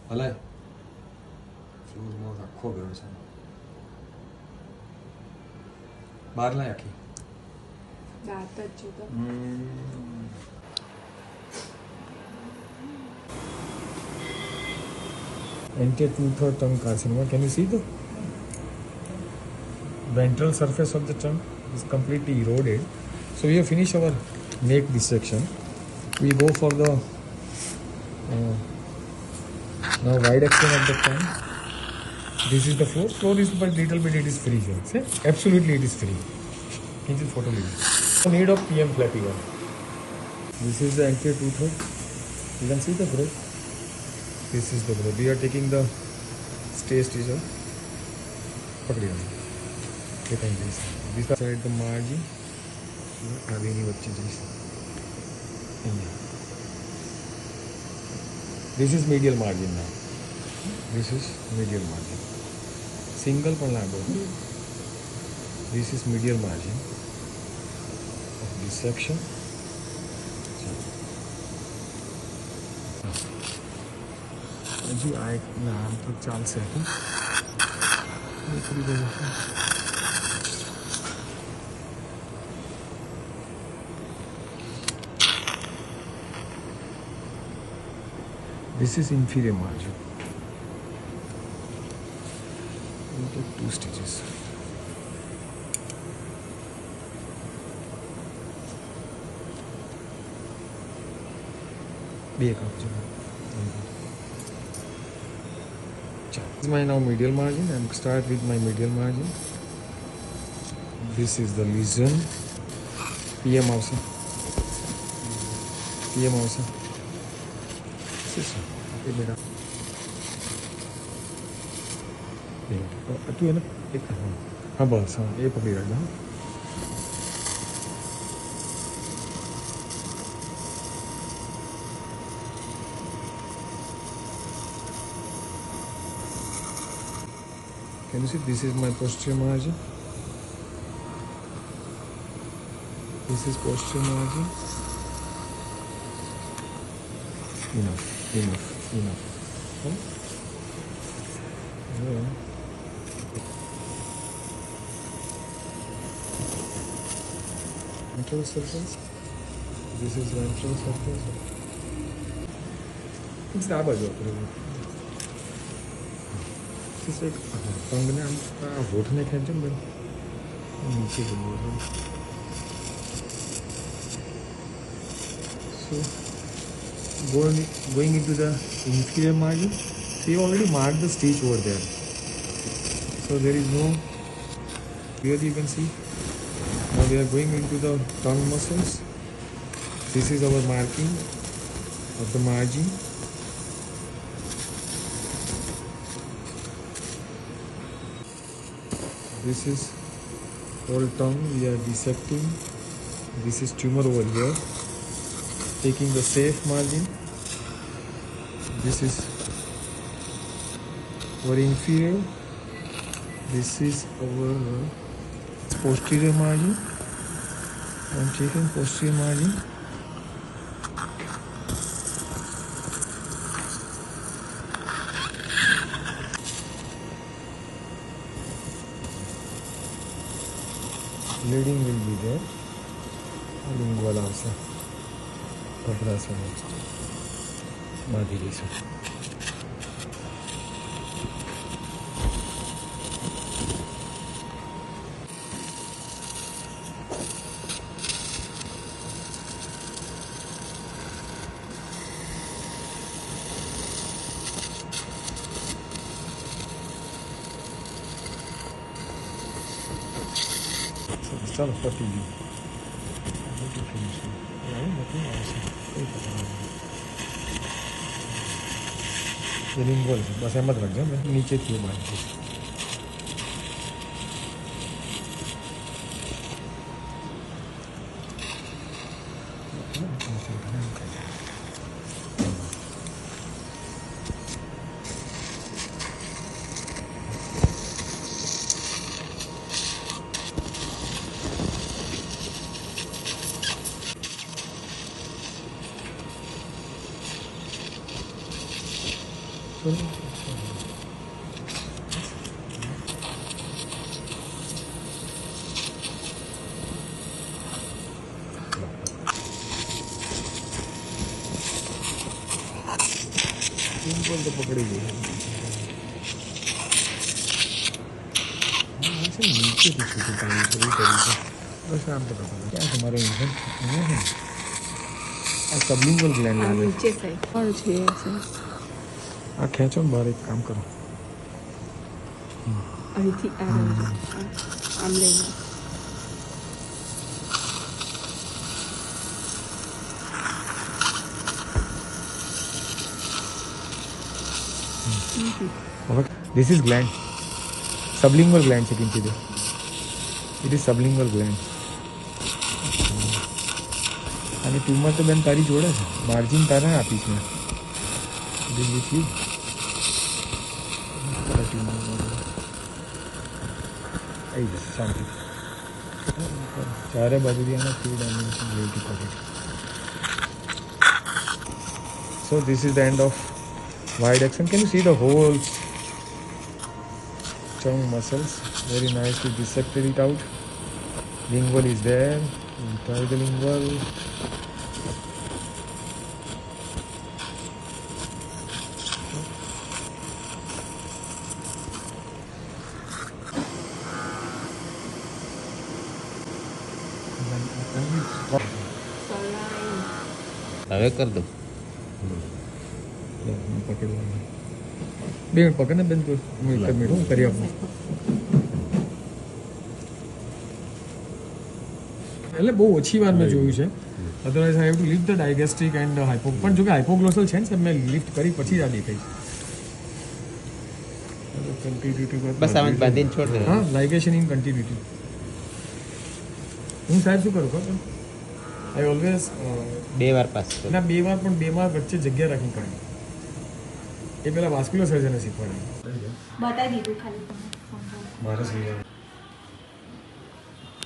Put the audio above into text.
હલાય fuse mouth આખો ગયો છે બહાર લાય આખી દાંત જ છે તો anterior tooth or tongue carcinoma. Can you see the ventral surface of the tongue is completely eroded? So we have finished our neck dissection. We go for the now wide action of the tongue. This is the floor. Floor is but little bit it is free here. See? Absolutely it is free. Can you photo leave? No need of PM flapping one. This is the anterior tooth. You can see the growth. This is the growth. We are taking the stitch teaser. पकड़िए दिखाएंगे this side the margin अभी नहीं बच्ची चीज this is medial margin now. This is medial margin. Single पर लागो. This is medial margin of dissection. जी आए नाम तो चाल से है This is inferior margin. We take 2 stitches. This is my now medial margin. I am start with my medial margin. This is the lesion. PM also. PM also. This is okay, beta. तू है ना एक हाँ बस हाँ ये पकड़ी रखना Can you see this is my posterior margin? This is posterior margin. Enough. Huh? Yeah. Ventral surface. This is ventral surface. It's not bad. टंग ने होठ ने खेचे नीचे so going into the inferior margin. So you already marked the stitch over there, so there is no here you can see. Now we are going into the tongue muscles. This is our marking of the margin. This is whole tongue we are dissecting. This is tumor over here. Taking the safe margin. This is our inferior. This is our posterior margin. I am taking posterior margin. Bleeding will be there. Lingual also. Padrasa. Madhirisa. चलो पटी ली ये lingual बस मत रख जाए नीचे थी बात સિમ્પલ તો પકડી ગઈ નીચેથી છૂટું પાણી શરૂ કર્યું છે બસ આમ તો ક્યાં તમારો ઇન્ફેક્શન અહીંયા છે આ સબલિંગલ ગ્લેન્ડ આ લાગે નીચે સાઈડ પણ છે આ ખેંચો ને બહાર એક કામ કરો અહીંથી આ બાજુ. આમ લઈને This is gland. Sublingual gland છે કિંચી દે. It is sublingual gland. અને ટ્યુમર તો બેન તારી જોડે છે માર્જિન તારે આપી છે This with you. આવી જશે શાંતિ ચારે બાજુથી આના 3 ડાયમેન્શન વેટી કરે So this is the end of wide action. Can you see the whole tongue muscles? Very nicely dissected it out. Lingual is there. You tie the lingual. હવે કર દો પકડવાનું 2 minute પકડ ને બેન તું હું 1 મિનિટ હું કરી આપું એટલે બહુ ઓછી વાર મેં જોયું છે otherwise I have to leave the digastric and hypo પણ જો કે હાઇપોગ્લોસલ છે ને મેં લિફ્ટ કરી પછી જ આ દેખાય બસ આમ જ બાંધીને છોડ દો હા લાઇગેશન ઇન કન્ટિન્યુટી હું સાહેબ શું કરું ખબર આઈ ઓલવેઝ 2 વાર પાસ કરો ના 2 વાર પણ 2 માં વચ્ચે જગ્યા રાખી કરું એ પેલા વાસ્ક્યુલર સર્જને શીખવાડ્યું બતાવી દીધું ખાલી મારે